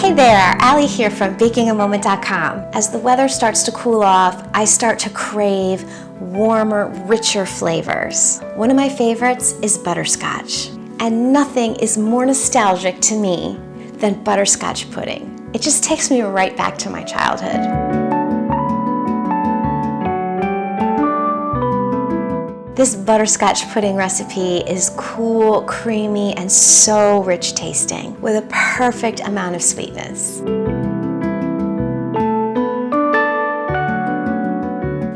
Hey there, Allie here from bakingamoment.com. As the weather starts to cool off, I start to crave warmer, richer flavors. One of my favorites is butterscotch, and nothing is more nostalgic to me than butterscotch pudding. It just takes me right back to my childhood. This butterscotch pudding recipe is cool, creamy, and so rich tasting, with a perfect amount of sweetness.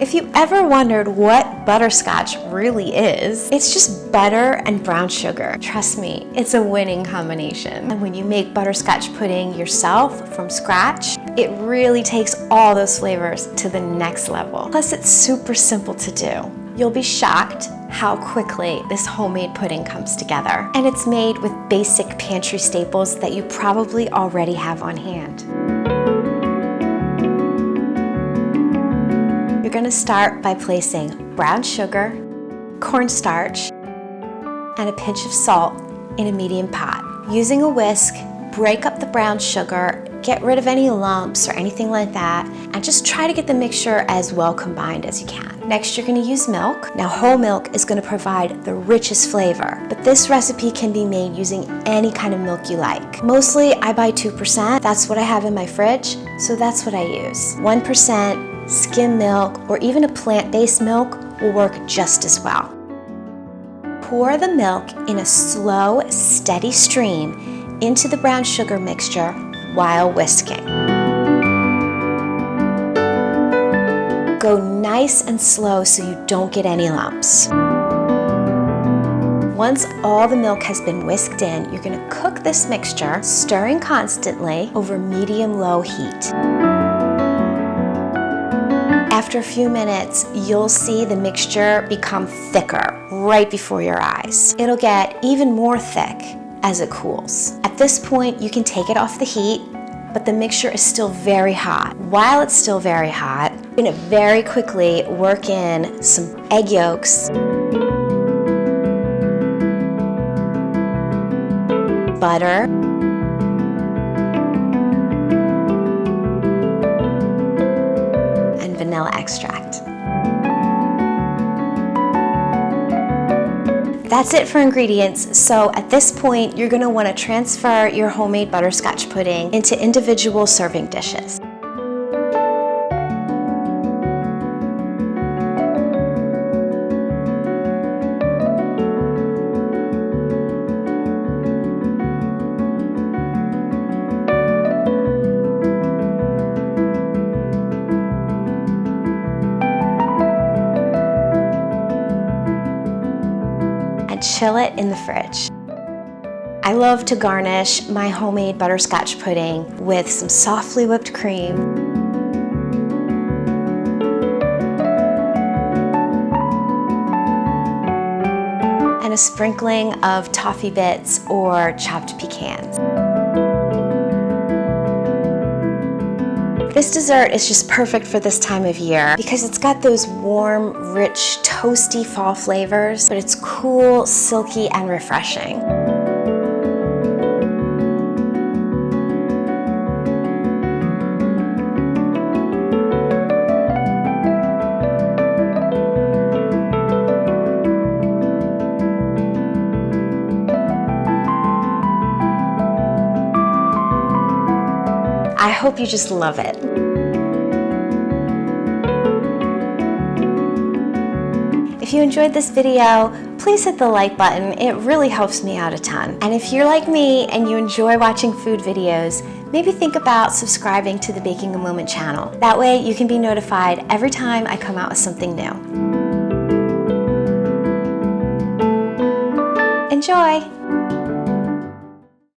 If you ever wondered what butterscotch really is, it's just butter and brown sugar. Trust me, it's a winning combination. And when you make butterscotch pudding yourself from scratch, it really takes all those flavors to the next level. Plus, it's super simple to do. You'll be shocked how quickly this homemade pudding comes together. And it's made with basic pantry staples that you probably already have on hand. You're gonna start by placing brown sugar, cornstarch, and a pinch of salt in a medium pot. Using a whisk, break up the brown sugar, get rid of any lumps or anything like that, and just try to get the mixture as well combined as you can. Next, you're gonna use milk. Now, whole milk is gonna provide the richest flavor, but this recipe can be made using any kind of milk you like. Mostly, I buy 2%. That's what I have in my fridge, so that's what I use. 1% skim milk or even a plant-based milk will work just as well. Pour the milk in a slow, steady stream into the brown sugar mixture while whisking. Go nice and slow so you don't get any lumps. Once all the milk has been whisked in, you're gonna cook this mixture, stirring constantly over medium-low heat. After a few minutes, you'll see the mixture become thicker right before your eyes. It'll get even more thick as it cools. At this point, you can take it off the heat, but the mixture is still very hot. While it's still very hot, you're gonna very quickly work in some egg yolks, butter, and vanilla extract. That's it for ingredients, so at this point, you're gonna wanna transfer your homemade butterscotch pudding into individual serving dishes. Chill it in the fridge. I love to garnish my homemade butterscotch pudding with some softly whipped cream, and a sprinkling of toffee bits or chopped pecans. This dessert is just perfect for this time of year because it's got those warm, rich, toasty fall flavors, but it's cool, silky, and refreshing. I hope you just love it. If you enjoyed this video, please hit the like button. It really helps me out a ton. And if you're like me and you enjoy watching food videos, maybe think about subscribing to the Baking a Moment channel. That way you can be notified every time I come out with something new. Enjoy!